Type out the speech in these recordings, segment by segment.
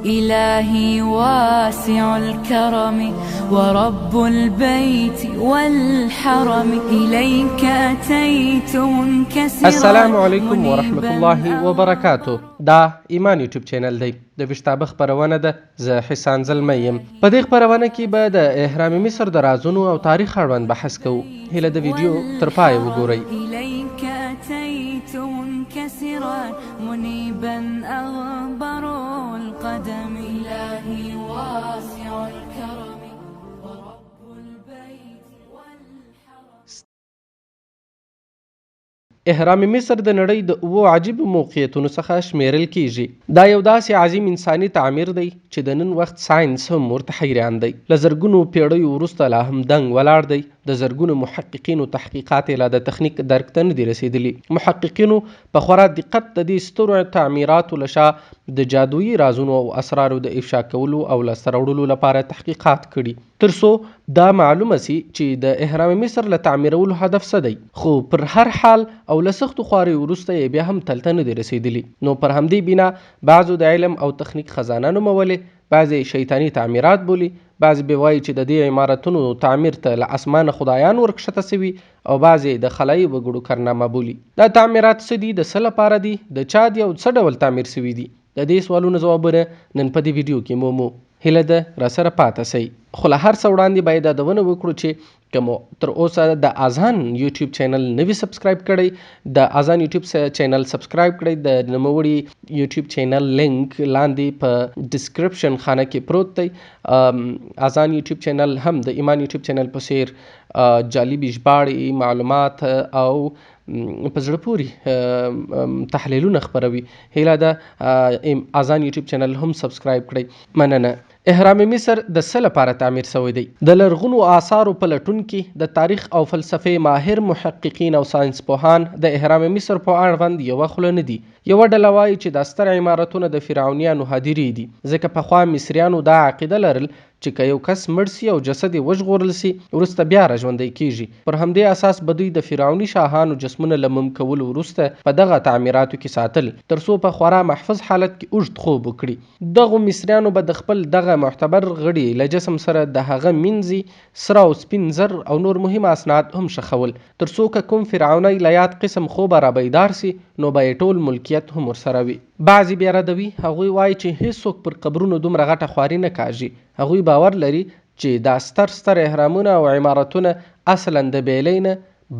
إلهي واسع الكرم ورب البيت والحرم إليك أتيت منكسرا. السلام علیکم ورحمة الله وبرکاته. دا ایمان یوټیوب چینل دی. د ویشتابه خپرونه ده. زه حسان زلمی یم. په دې خپرونه کې به د احرام مصر د رازونو او تاریخ اړوند بحث کوو. هیله د ویډیو تر پایه وګورئ. إليك أتيت منكسرا منيبا أغبر القدم إلهي واسع الكرم ورب البيت والحرم. احرام مصر د نړۍ د 7 عجیب موقعیتونو څخه شمیرل کیږي. دا یو داسې عظیم انساني تعمیر دی چې د نن وخت ساينس هم ورته حیران دی. له زرګونو پیړیو وروسته لا هم دنګ ولاړ دی. د زرګونو محققینو تحقیقات لا د تخنیک درک ته نه دي رسیدلي. محققینو په خورا دقت د دې سترو تعمیراتو له شا د جادویي رازونو او اسرارو د افشا کولو او لاسته راوړلو لپاره تحقیقات کړي، تر څو دا معلومه سي چې د احرام مصر له تعمیرولو هدف څه دی. خو پر هر حال او له سختو خواري وروسته یې بیا هم تلته نه دي رسیدلي. نو پر همدې بنا بعضو د علم او تخنیک خزانه نومولې، بعضې شیطاني تعمیرات بولي، بعضې به وایي چې د دې عمارتونو تعمیر ته له اسمانه خدایان ورکښته سوي، او بعضې د خلایي وګړو کارنامه بولي. دا تعمیرات څه دي، د څه لپاره دي، د چا دي او څه ډول تعمیر سوي دي؟ د دې سوالونو ځوابونه نن په دې ویډیو کې مومو. هیله ده راسره پاته سئ. خو له هر څه وړاندې باید دا دونه وکړو چې کوم تر اوسه د اذان یوټیوب چینل نوی سبسکرایب کړئ، د اذان یوټیوب چینل سبسکرایب کړئ. د نوموړي یوټیوب چینل لینک لاندې په ډسکرپشن خانه کې پروت دی. اذان یوټیوب چینل هم د ایمان یوټیوب چینل په څیر جالبي ژباړې، معلومات او په زړه پورې تحلیلونه خپروي. هیله ده اذان یوټیوب چینل هم سبسکرایب کړئ. مننه. احرام مصر د څه لپاره تعمیر شوی دی؟ د لرغونو آثارو په لټون کې د تاریخ او فلسفې ماهر محققین او ساينس پوهان د احرام مصر په اړوند یوه خوله نه دي. یوه ډله وایي چې دا ستر عمارتونه د فرعونیانو هدیرې دي، ځکه پخوا مصریانو دا عقیده لرل چې که یو کس مړ سي او جسد یې وژغورل سي، وروسته بیا راژوندی کیږي. پر همدې اساس به دوی د فرعوني شاهانو جسمونه له مم کولو وروسته په دغه تعمیراتو کې ساتل، تر څو په خورا محفوظ حالت کې اوږد خوب وکړي. دغو مصریانو به د خپل دغه معتبر غړي له جسم سره د هغه مینځي، سره او سپین زر او نور مهم اسناد هم ښخول، تر څو که کوم فرعونی له یاد قسم خوبه را بیدار سي، نو به یې ټول ملکیت هم ورسره وي. بعضې بیا ردوي، هغوی وایي چې هیڅوک پر قبرونو دومره غټه خواري نه کاږي. هغوی باور لري چې دا ستر عمارتونه او عمارتونه اصلا د بیلۍ نه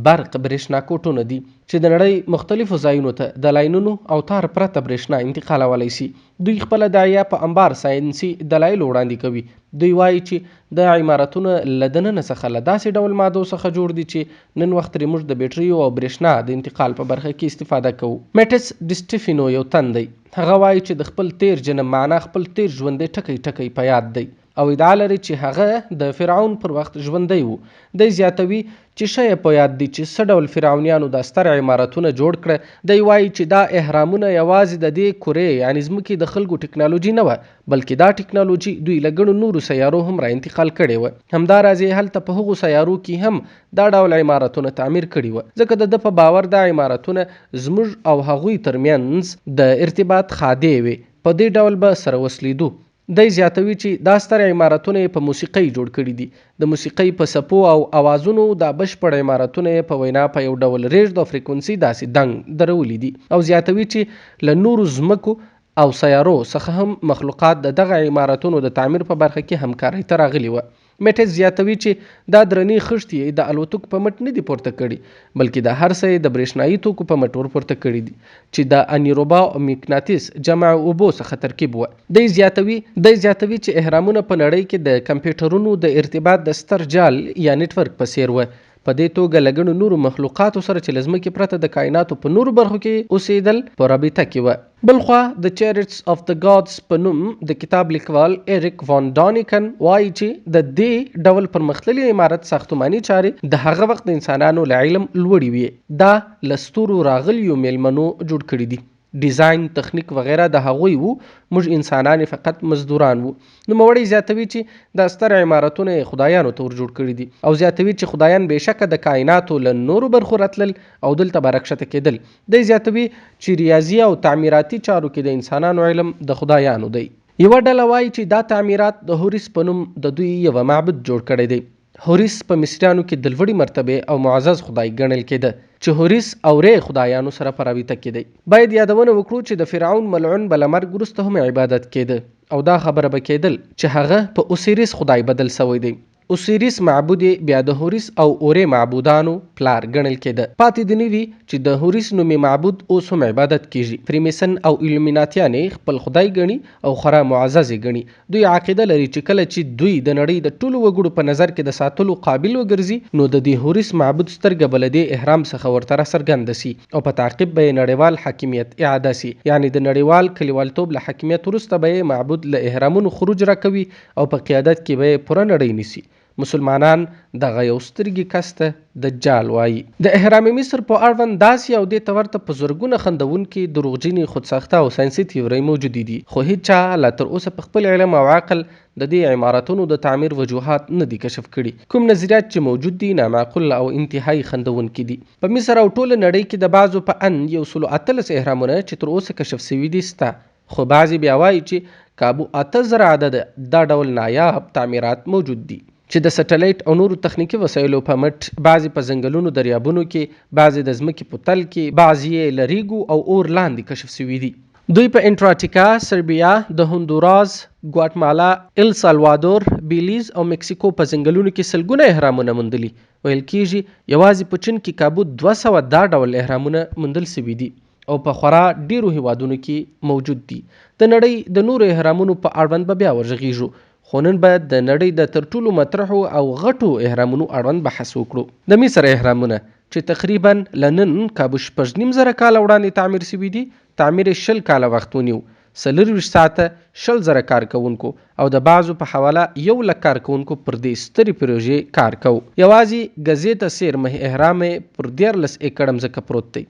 برق برېښنا کوټونه دي چې د نړۍ مختلفو ځایونو ته د لاینونو او تار پرته برېښنا انتقالولی شي. دوی خپله داعیه په انبار ساینسي دلایلو وړاندې کوي. دوی وایي چې د عمارتونه له دننه څخه له داسې ډول مادو څخه جوړ دي چې نن وخت ترې موږ د بیټریو او برېښنا د انتقال په برخه کې استفاده کوو. میټس ډسټیفینو یو تن دی. هغه وایي چې د خپل تیر جنم معنا خپل تیر ژوندی ټکی په یاد دی، او ادعا لري چې هغه د فرعون پر وخت ژوندی و. دی زیاتوي چې ښه یې په یاد دي چې څه ډول فرعونیانو دا ستر عمارتونه جوړ کړه. دی وایي چې دا احرامونه یوازې د دې کورې یعنې ځمکې د خلکو ټکنالوژي نه وه، بلکې دا ټکنالوژي دوی له ګڼو نورو سیارو هم را انتقال کړې وه. همداراز یې هلته په هغو سیارو کې هم دا ډول عمارتونه تعمیر کړي وه، ځکه د ده په باور دا عمارتونه زموږ او هغوی ترمنځ د ارتباط خادې وې. په دې ډول به سره وصلېدو. دی زیاتوي چې دا ستر عمارتونه یې په موسیقۍ جوړ کړي دي. د موسیقۍ په څپو او اوازونو دا بشپړ عمارتونه یې په وینا په یو ډول ریږد او فریکونسي داسې دنګ درولي دي. او زیاتوي چې له نورو ځمکو او سیارو څخه هم مخلوقات د دغه عمارتونو د تعمیر په برخه کې همکارۍ ته راغلي وه. میټس زیاتوي چې دا درنې خښتې د الوتکو په مټ نه دي پورته کړي، بلکې د هر څه د برېښنایي توکو په مټ ورپورته کړي دي چې د انیروبا او میقناطیس جمع اوبو څخه ترکیب وه. دی زیاتوي چې احرامونه په نړۍ کې د کمپیوټرونو د ارتباط د ستر جال یا نیټورک په څیر وه. په دې توګه له ګڼو نورو مخلوقاتو سره چې له ځمکې پرته د کائناتو په نورو برخو کې اوسېدل په رابطه کې وه. بلخوا د چیریټس اف د ګاډز په نوم د کتاب لیکوال ایریک وان ډانیکن وایي چې د دې ډول پرمختللي عمارت ساختماني چارې د هغه وخت د انسانانو له علم لوړې وې. دا له ستورو راغلیو میلمنو جوړ کړي دي. ډیزاین، تخنیک وغیره د هغوی وو، موږ انسانان فقط مزدوران وو. نوموړی زیاتوي چې دا ستر عمارتونه خدایانو ته ور جوړ کړي دي، او زیاتوي چې خدایان بېشکه د کائناتو له نورو برخو راتلل او دلته به راکښته کېدل. دی زیاتوي چې ریاضي او تعمیراتي چارو کې د انسانانو علم د خدایانو دی. یوه ډله وایي چې دا تعمیرات د هوریس په نوم د دوی یوه معبود جوړ کړی دی. هوریس په مصریانو کې د لوړې مرتبه او معزز خدای ګڼل کېده چې هوریس او ری خدایانو سره په رابطه کې دی. باید یادونه وکړو چې د فرعون ملعون به له مرګ وروسته هم عبادت کېده او دا خبره به کېدل چې هغه په اوسیریس خدای بدل سوی دی. اوسیریس معبود بیا د هوریس او اورې معبودانو پلار ګڼل کېده. پاتې د نوي چې د هوریس نومي معبود اوس هم عبادت کیږي. فریمیسن او ایلومیناتیان خپل خدای ګڼي او خورا معزز ګڼي. دوی عقیده لري چې کله چې دوی د نړۍ د ټولو وګړو په نظر کې د ساتلو قابل وګرځي نو د دې هوریس معبود سترګه بل دې احرام څخه ورته راڅرګنده سي او په تعقیب به نړیوال حاکمیت اعاده سي. یعنی د نړیوال کلیوالتوب له حاکمیت وروسته به معبود له احرامونو خروج راکوي او په قیادت کې به پوره نړۍ نیسي. مسلمانان دغه یو سترګي کس ته دجال وایي. د احرام مصر په اړوند داسې او دې ته ورته په زرګونه خندونکي دروغجنې خودساخته او ساینسي تیورۍ موجودې دي، خو هیچا لا تر اوسه په خپل علم او عقل د دې عمارتونو د تعمیر وجوهات نه دي کشف کړي. کوم نظریات چې موجود دي نامعقول او انتهایی خندونکي دي. په مصر او ټوله نړۍ کې د بعضو په ان 113 احرامونه چې تر اوسه کشف شوي دي سته، خو بعضې بیا وایي چې کابو 8000 عدد دا ډول نایاب تعمیرات موجود دي چې د سټلایټ او نورو تخنیکي وسایلو په مټ بعضې په ځنګلونو دریابونو کې، بعضې د ځمکې په تل کې، بعضې یې له ریګو او اور لاندې کشف شوي دي. دوی په انټرارکټیکا، سربیا، د هوندوراس، ګواټمالا، ال سالوادور، بیلیز او مکسیکو په ځنګلونو کې سلګونه احرامونه موندلي. ویل کېږي یوازې په چین کې کابو 200 دا ډول احرامونه موندل شوي دي او په خورا ډیرو هیوادونو کې موجود دي. د نړۍ د نورو احرامونو په اړوند به بیا ورغږیږو، خو نن باید د نړۍ د تر ټولو مطرحو او غټو احرامونو اړوند بحث وکړو. د مصر احرامونه چې تقریبا له نن کابو 6.5 کاله وړاندې تعمیر شوي دي، تعمیر 20 کاله وخت ونیو، 24 ساعته، 20,000 کارکوونکو او د بعضو په حواله 100,000 کارکوونکو پر دې سترې پروژې کار کوو. یوازې غزې ته سیر مه احرام پر 13 ایکړ ځمکه پروت دی،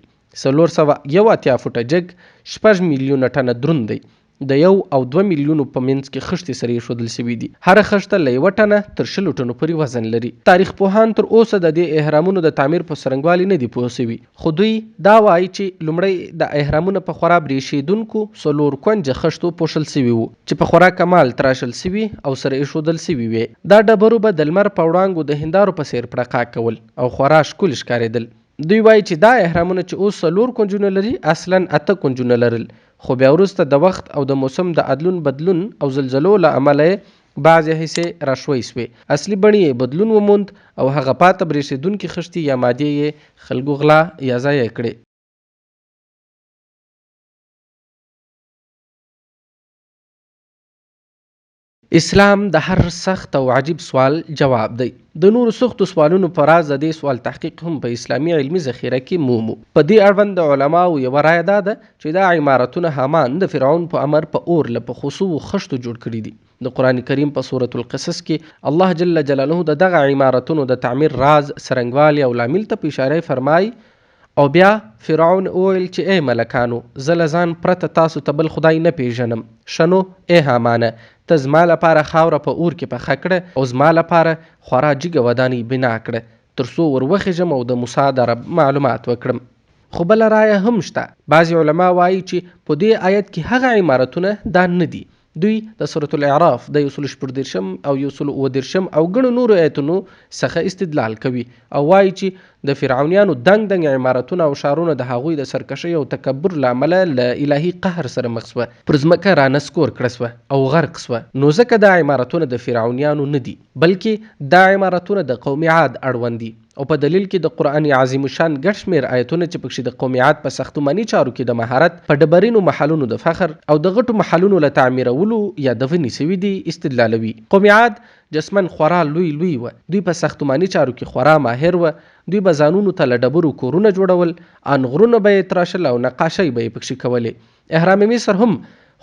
481 فوټه جګ، 6 میلیونه ټنه دروند دی. د 1 او 2 میلیونو په منځ کې خښتې سره ایښودل شوي دي. هره خښته له 1 ټنه تر 20 ټنو پورې وزن لري. تاریخ پوهان تر اوسه د دې احرامونو د تعمیر په څرنګوالي نه دي پوه شوي، خو دوی دا وایي چې لومړی د احرامونه په خورا برېښېدونکو 4 کونجه خښتو پوښل شوي وو چې په خورا کمال تراشل شوي او سره ایښودل شوي وي. دا ډبرو به د لمر په وړانګو د هندارو په څیر پړقا کول او خورا ښکلي ښکارېدل. دوی وایي چې دا احرامونه چې اوس 4 کونجونه لري اصلا 8 کونجونه لرل، خو بیا وروسته د وخت او د موسم د ادلون بدلون او زلزلو له امله بعضې حصې راشوی سوې، اصلي بڼې یې بدلون وموند او هغه پاته برېښېدونکي خښتې یا مادې یې خلکو غلا یا ضایع کړې. اسلام د هر سخت او عجیب سوال جواب دی. د نورو سختو سوالونو په راز د دې سوال تحقیق هم په اسلامي علمي ذخیره کې مومو. په دې اړوند د علماو یوه رایه دا ده چې دا عمارتونه حامان د فرعون په امر په اور له پخوسو خښتو جوړ کړي دي. د قرآن کریم په سورة القصص کې الله جل جلاله د دغه عمارتونو د تعمیر راز، څرنګوالي او لامل ته په اشاره فرمایي. او بیا فرعون وویل چې ای ملکانو، زه له ځان پرته تاسو ته بل خدای نه پیژنم. شنو ای حامانه، ته زما لپاره خاوره په اور کې پخه کړه او زما لپاره خورا جګه ودانۍ بنا کړه تر څو ور وخېږم او د موسی د رب معلومات وکړم. خو بله رایه هم شته. بعضې علما وایي چې په دې آیت کې هغه عمارتونه دا نه دي. دوی د سورة الاعراف د 114 او 119 او ګڼو نورو آیتونو څخه استدلال کوي او وایي چې د فرعونیانو دنګ دنګ عمارتونه او ښارونه د هغوی د سرکشۍ او تکبر له امله له الهي قهر سره مخ سوه، پر ځمکه رانسکور کړه سوه او غرق سوه. نو ځکه دا عمارتونه د فرعونیانو نه دي، بلکې دا عمارتونه د قوم عاد اړوند دي. او په دلیل کې د قرآن عظیم الشان ګڼ شمېر آیتونه چې پکښې د قوم عاد په ساختماني چارو کې د مهارت، په ډبرینو محلونو د فخر او د غټو محلونو له تعمیرولو یادونې شوي دي استدلالوي. قوم عاد جسمن خورا لوی و، دوی په ساختماني چارو کې خورا ماهر و. دوی به ځانونو ته له ډبرو کورونه جوړول، انغرونه به یې تراشل او نقاشۍ به یې پکښې کولې. احرام مصر هم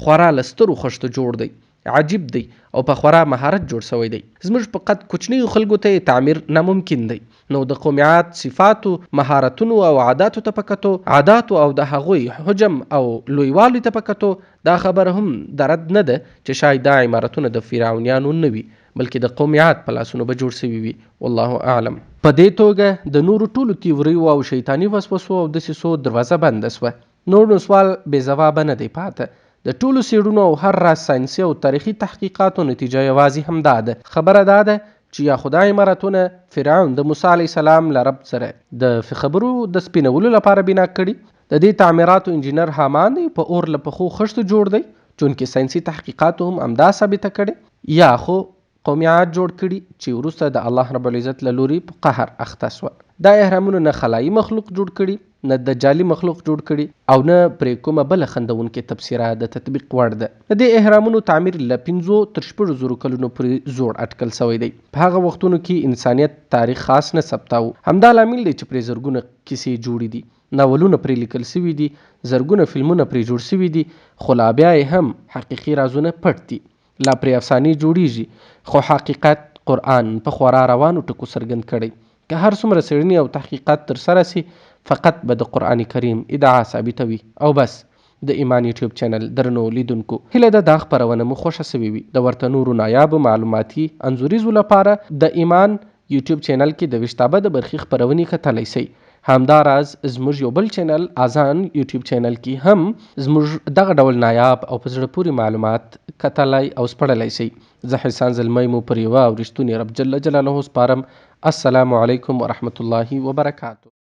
خورا له سترو خښتو جوړ دی، عجیب دی او په خورا مهارت جوړ شوی دی. زموږ په قد کوچنیو خلکو ته یې تعمیر ناممکن دی. نو د قوم عاد صفاتو، مهارتونو او عاداتو ته په کتو، عاداتو او د هغوی حجم او لویوالي ته په کتو، دا خبره هم د رد نه ده چې شاید دا عمارتونه د فرعونیانو نه وي، بلکې د قوم عاد په لاسونو به جوړ شوي وي. والله اعلم. په دې توګه د نورو ټولو تیوریو او شیطاني وسوسو او دسیسو دروازه بنده سوه. نور نو سوال بې ځوابه نه دی پاته. د ټولو څېړنو او هر راز ساینسي او تاریخي تحقیقاتو نتیجه یوازې همدا ده. خبره دا ده چې یا خدای امارتونه فرعون د موسی علیه السلام له رب سره د خبرو د سپینولو لپاره بنا کړي. د دې تعمیراتو انجینر هامان دی، په اور له پخو خښتو جوړ دی، چونکې ساینسي تحقیقاتو هم همدا ثابته کړي. یا خو قومیات جوړ کړي چې وروسته د الله رب العزت له لوري په قهر اخته سوه. دا اهرامونه نه خلایي مخلوق جوړ کړي، نه دجالي مخلوق جوړ کړي، او نه پرې کومه بله خندونکې تبصره د تطبیق وړ ده. د دې اهرامونو تعمیر له 5 تر 6 کلونو پورې زوړ اټکل سوی دی. په هغه وختونو کې انسانیت تاریخ خاص نه ثبتاوه. همدا لامل دی چې پرې زرګونه کیسې جوړې دي، ناولونه پرې لیکل سوي دي، زرګونه فلمونه پرې جوړ سوي دي، خو لا بیا یې هم حقیقي رازونه پټ دي. لا پرې افسانې جوړیږي، خو حقیقت قرآن په خورا روانو ټکو څرګند کړی. که هر څومره څېړنې او تحقیقات ترسره سي، فقط به د قرآن کریم ادعا ثابتوي او بس. د ایمان یوټیوب چینل درنو لیدونکو، هیله ده دا خپرونه مو خوښه سوې وي. د ورته نورو نایابو معلوماتي انځوریزو لپاره د ایمان یوټیوب چینل کې د 20 د برخې خپرونې کتلی سئ. همداراز زموږ یو بل چینل آذان یوټیوب چینل کې هم زموږ دغه ډول نایاب او په زړه پورې معلومات کتلی او سپړلی سئ. زه حسان زلمی مو پر یوه او رښتوني رب جل جلاله سپارم. السلام علیکم ورحمة الله وبرکاته.